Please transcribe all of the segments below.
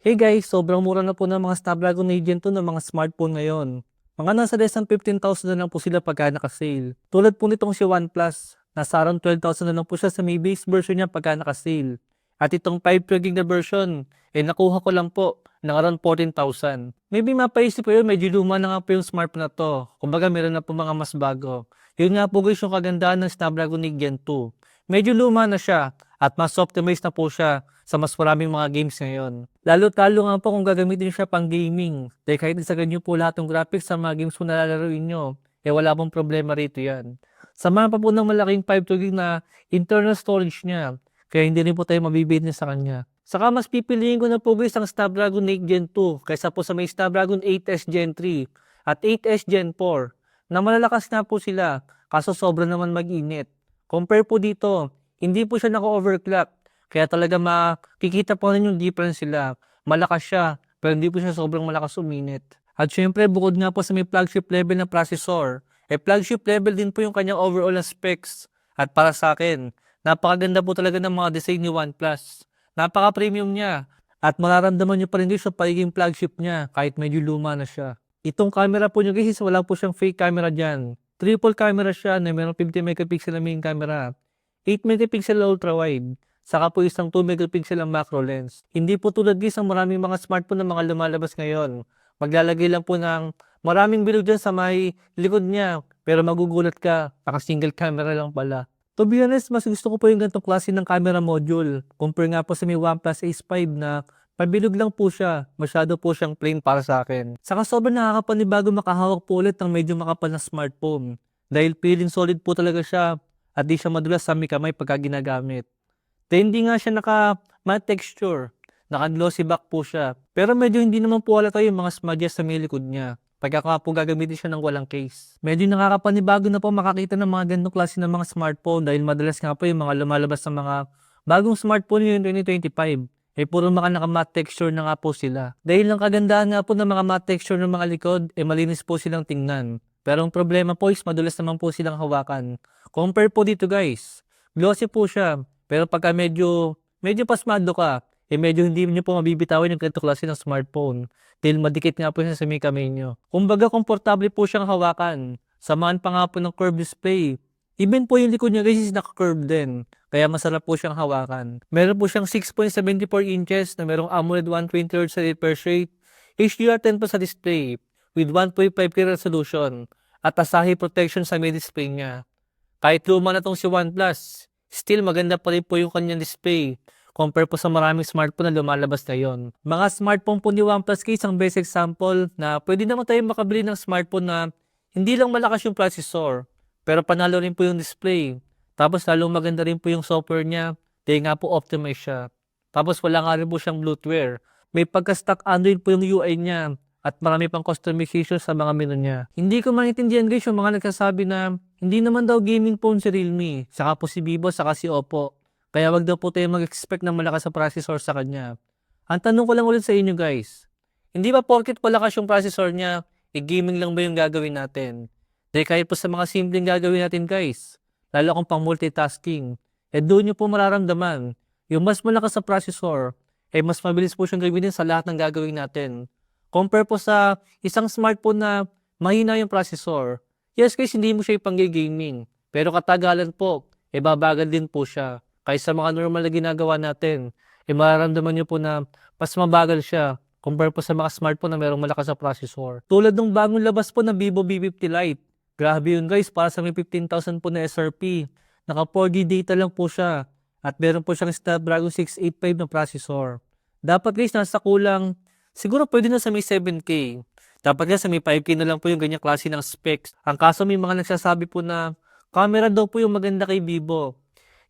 Hey guys, sobrang mura na po ng mga Snapdragon 8 Gen 2 ng mga smartphone ngayon. Mga nasa less than 15,000 na lang po sila pagka naka-sale. Tulad po nitong si OnePlus, nasa around 12,000 na lang po siya sa may base version niya pagka naka-sale. At itong 512 GB na version, nakuha ko lang po ng around 14,000. Maybe mapaisip ko yun, medyo luma na nga po yung smartphone na to. Kumbaga meron na po mga mas bago. Yun nga po guys yung kagandahan ng Snapdragon 8 Gen 2. Medyo luma na siya at mas optimized na po siya sa mas maraming mga games ngayon. Lalo-talo nga po kung gagamitin siya pang gaming. Dahil kahit isagad nyo po lahat ng graphics sa mga games po na lalaroin nyo, wala pong problema rito yan. Samahan pa po ng malaking 512 GB na internal storage niya, kaya hindi rin po tayo mabibitin sa kanya. Saka mas pipiliin ko na po guys ang Snapdragon 8 Gen 2 kaysa po sa may Snapdragon 8S Gen 3 at 8S Gen 4 na malalakas na po sila kaso sobra naman mag-init. Compare po dito, hindi po siya naka-overclock. Kaya talaga makikita po rin yung difference sila. Malakas siya, pero hindi po siya sobrang malakas uminit. At syempre, bukod nga po sa may flagship level na processor, flagship level din po yung kanyang overall na specs. At para sa akin, napakaganda po talaga ng mga design ni OnePlus. Napaka-premium niya. At mararamdaman niyo pa rin din sa pagiging flagship niya kahit medyo luma na siya. Itong camera po niyo guys, wala po siyang fake camera dyan. Triple camera siya na mayroong 50 megapixel na main camera. 8 megapixel ultra wide. Saka po isang 2 megapixel ang macro lens. Hindi po tulad guys ang maraming mga smartphone na mga lumalabas ngayon. Maglalagay lang po ng maraming bilog dyan sa may likod niya. Pero magugulat ka, naka single camera lang pala. To be honest, mas gusto ko po yung ganitong klase ng camera module. Compare nga po sa may OnePlus Ace 5 na pabilog lang po siya. Masyado po siyang plain para sa akin. Saka sobrang nakakapanibago makahawak po ulit ng medyo makapal na smartphone. Dahil feeling solid po talaga siya at di siya madulas sa may kamay pagka ginagamit. Then hindi nga siya matte texture, naka-glossy back po siya. Pero medyo hindi naman po halata yung mga smudges sa may likod niya. Pagka po gagamitin siya ng walang case. Medyo nakakapanibago na po makakita ng mga ganitong klase ng mga smartphone dahil madalas nga po yung mga lumalabas sa mga bagong smartphone yung 2025. Puro mga naka-matte texture na nga po sila. Dahil lang kagandahan nga po ng mga matte texture ng mga likod, malinis po silang tingnan. Pero ang problema po is madulas naman po silang hawakan. Compare po dito guys, glossy po siya. Pero pagka medyo pasmado ka, medyo hindi niyo po mabibitawan yung ganitong klase ng smartphone. Dahil madikit nga po siya sa may kamay niyo. Kumbaga, komportable po siyang hawakan. Samahan pa nga po ng curved display. Even po yung likod niya guys is naka-curve din. Kaya masarap po siyang hawakan. Meron po siyang 6.74 inches na merong AMOLED 120Hz refresh rate, HDR10 pa sa display with 1.5K resolution at Asahi protection sa may display niya. Kahit luma na tong si OnePlus, still maganda pa rin po yung kanyang display compare po sa maraming smartphone na lumalabas ngayon. Mga smartphone po ni OnePlus case ang best example na pwede naman tayo makabili ng smartphone na hindi lang malakas yung processor, pero panalo rin po yung display. Tapos lalong maganda rin po yung software niya, dahil nga po optimize siya. Tapos wala nga rin po siyang bloatware. May pagka-stock Android po yung UI niya at marami pang customization sa mga menu niya. Hindi ko maintindihan guys yung mga nagsasabi na hindi naman daw gaming phone si Realme, saka po si Vivo, saka si Oppo. Kaya wag daw po tayo mag-expect ng malakas sa processor sa kanya. Ang tanong ko lang ulit sa inyo guys, hindi ba porket malakas yung processor niya, gaming lang ba yung gagawin natin? Dahil kahit po sa mga simpleng gagawin natin guys, lalo kung pang multitasking, doon nyo po mararamdaman. Yung mas malakas sa processor, mas mabilis po siyang gawin sa lahat ng gagawin natin. Compare po sa isang smartphone na mahina yung processor. Yes guys, hindi mo siya ipang-gaming. Pero katagalan po, babagal din po siya. Kaya sa mga normal na ginagawa natin, mararamdaman nyo po na mas mabagal siya compare po sa mga smartphone na merong malakas na processor. Tulad ng bagong labas po ng Vivo V50 Lite. Grabe yun guys, para sa may 15,000 po na SRP. Naka 4G data lang po siya. At meron po siyang Snapdragon 685 na processor. Dapat guys, nasa kulang siguro pwede na sa may 7K. Dapat nga sa may 5K na lang po yung ganyang klase ng specs. Ang kaso may mga nagsasabi po na camera daw po yung maganda kay Vivo.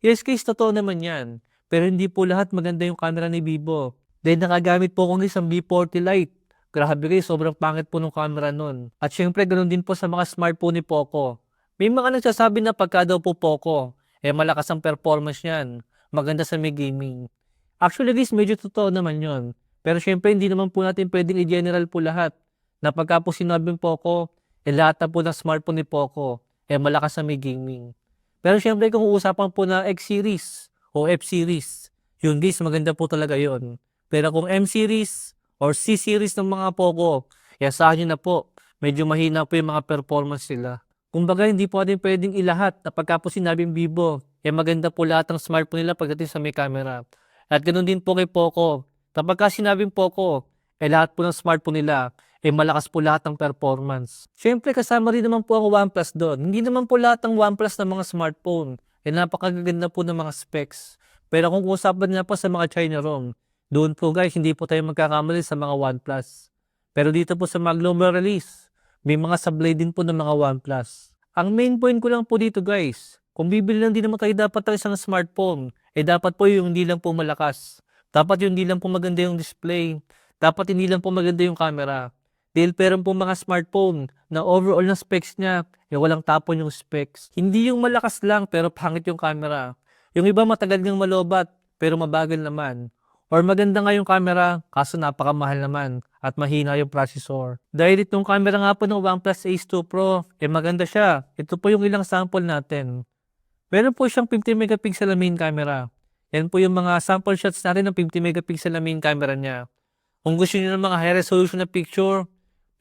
Yes guys, totoo naman yan. Pero hindi po lahat maganda yung camera ni Vivo. Dahil nakagamit po akong isang V40 Lite. Grabe guys, sobrang pangit po ng camera nun. At syempre, ganoon din po sa mga smartphone ni Poco. May mga nagsasabi na pagka daw po Poco, malakas ang performance niyan. Maganda sa may gaming. Actually guys, medyo totoo naman yon. Pero syempre, hindi naman po natin pwedeng i-general po lahat. Na pagka po sinabing Poco, lahat na po ng smartphone ni Poco, malakas sa may gaming. Pero syempre, kung uusapan po na X series o F series, yun guys, maganda po talaga yon. Pero kung M series or C series ng mga Poco, iasahan nyo na po, medyo mahina po yung mga performance nila. Kumbaga hindi po natin pwedeng ilahat na pagka po sinabing Vivo, maganda po lahat ng smartphone nila pagdating sa may camera. At ganoon din po kay Poco. Kapagka sinabing Poco, lahat po ng smartphone nila, malakas po lahat ng performance. Siyempre kasama rin naman po ang OnePlus doon. Hindi naman po lahat ng OnePlus ng mga smartphone, napakaganda po ng mga specs. Pero kung usapan nga po sa mga China ROM, doon po guys, hindi po tayo magkakamali sa mga OnePlus. Pero dito po sa mga global release, may mga sablay din po ng mga OnePlus. Ang main point ko lang po dito guys, kung bibili lang din naman tayo dapat ng isang smartphone, dapat po yung hindi lang po malakas. Dapat yung hindi lang po maganda yung display. Dapat hindi lang po maganda yung camera. Dahil pero po mga smartphone na overall na specs niya, walang tapon yung specs. Hindi yung malakas lang pero pangit yung camera. Yung iba matagal ngang malobat pero mabagal naman. Or maganda nga yung camera, kaso napakamahal naman at mahina yung processor. Dahil itong camera nga po ng OnePlus Ace 2 Pro, maganda siya. Ito po yung ilang sample natin. Meron po siyang 50 megapixel na main camera. Yan po yung mga sample shots natin ng 50 megapixel na main camera niya. Kung gusto niyo ng mga high resolution na picture,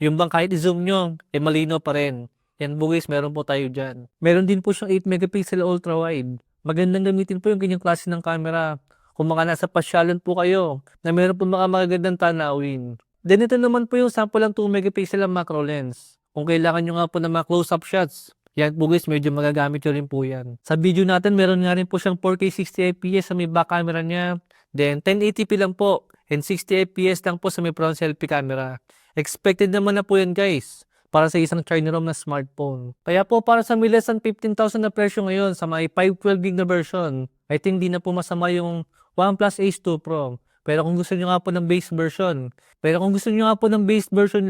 yung bang kahit i-zoom nyo, malino pa rin. Yan po guys, meron po tayo dyan. Meron din po siyang 8 megapixel ultra wide. Magandang gamitin po yung ganyang klase ng camera. Kung mga nasa pasyalan po kayo, na meron po mga magagandang tanawin. Then ito naman po yung sample ng 2 megapixel ang macro lens. Kung kailangan nyo nga po ng mga close-up shots, yan po guys, medyo magagamit nyo rin po yan. Sa video natin, meron nga rin po siyang 4K 60fps sa may back camera niya. Then 1080p lang po and 60fps lang po sa may front selfie camera. Expected naman na po yan guys para sa isang China ROM na smartphone. Kaya po para sa may less than 15,000 na presyo ngayon sa may 512GB na version, I think di na po masama yung OnePlus Ace 2 Pro. Pero kung gusto nyo nga po ng base version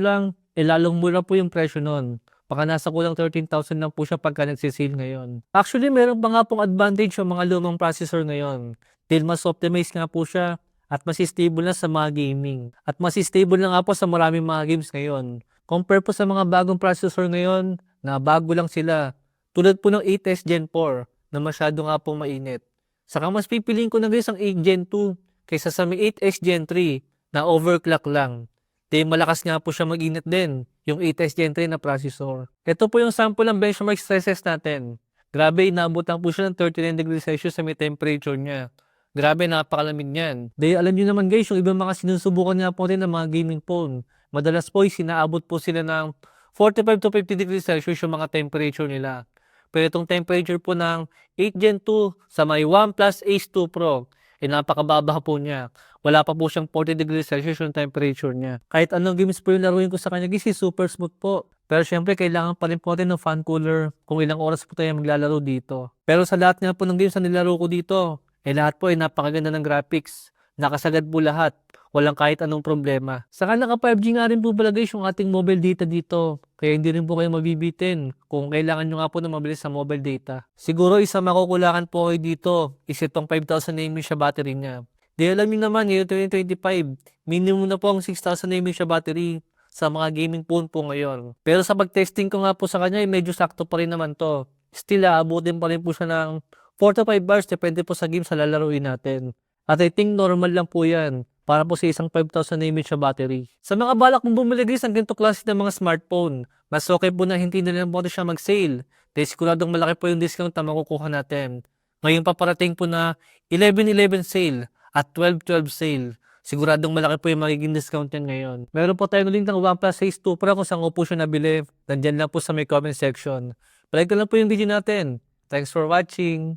lang, lalong mura po yung presyo nun. Baka nasa kulang 13,000 lang po siya pagka nagsisale ngayon. Actually, meron pa nga pong advantage yung mga lumang processor ngayon. Dahil mas optimize nga po siya at mas stable na sa mga gaming. At mas stable na nga po sa maraming mga games ngayon. Compare po sa mga bagong processor ngayon na bago lang sila. Tulad po ng 8S Gen 4 na masyado nga po mainit. Saka mas pipiliin ko na guys ang 8 Gen 2 kaysa sa may 8S Gen 3 na overclock lang. Dahil malakas nga po siya mag-init din yung 8S Gen 3 na processor. Ito po yung sample ng benchmark stress test natin. Grabe, inaabot lang po siya ng 39 degrees Celsius sa may temperature niya. Grabe, napakalamig niyan. Dahil alam niyo naman guys, yung ibang mga sinusubukan nga po rin ng mga gaming phone. Madalas po, sinaabot po sila ng 45 to 50 degrees Celsius yung mga temperature nila. Pero itong temperature po ng 8 Gen 2 sa may OnePlus Ace 2 Pro, napakababa po niya. Wala pa po siyang 40 degrees Celsius yung temperature niya. Kahit anong games po yung laruin ko sa kanya, guys, super smooth po. Pero syempre, kailangan pa rin po natin ng fan cooler kung ilang oras po tayo maglalaro dito. Pero sa lahat nga po ng games na nilaro ko dito, lahat po ay napakaganda ng graphics. Nakasagad po lahat. Walang kahit anong problema. Saka naka 5G nga rin po pala guys yung ating mobile data dito. Kaya hindi rin po kayo mabibitin kung kailangan nyo nga po ng mabilis sa mobile data. Siguro isa makukulangan po kayo dito is itong 5,000 mAh siya battery niya. Di alam nyo naman, ngayon 2025, minimum na po ang 6,000 mAh siya battery sa mga gaming phone po ngayon. Pero sa pag-testing ko nga po sa kanya, medyo sakto pa rin naman to. Still, aabutin pa rin po siya ng 4 to 5 hours, depende po sa game sa lalaruin natin. At I think normal lang po yan para po sa isang 5,000 mAh siya battery. Sa mga balak mong bumili guys ng ganito klase ng mga smartphone, mas okay po na hindi na lang po siya mag-sale. Dahil siguradong malaki po yung discount na makukuha natin. Ngayon pa parating po na 11/11 sale at 12/12 sale. Siguradong malaki po yung magiging discount yan ngayon. Meron po tayong link ng OnePlus Ace 2 Pro kung saan ko po siya nabili. Nandyan lang po sa may comment section. Palike ko lang po yung video natin. Thanks for watching.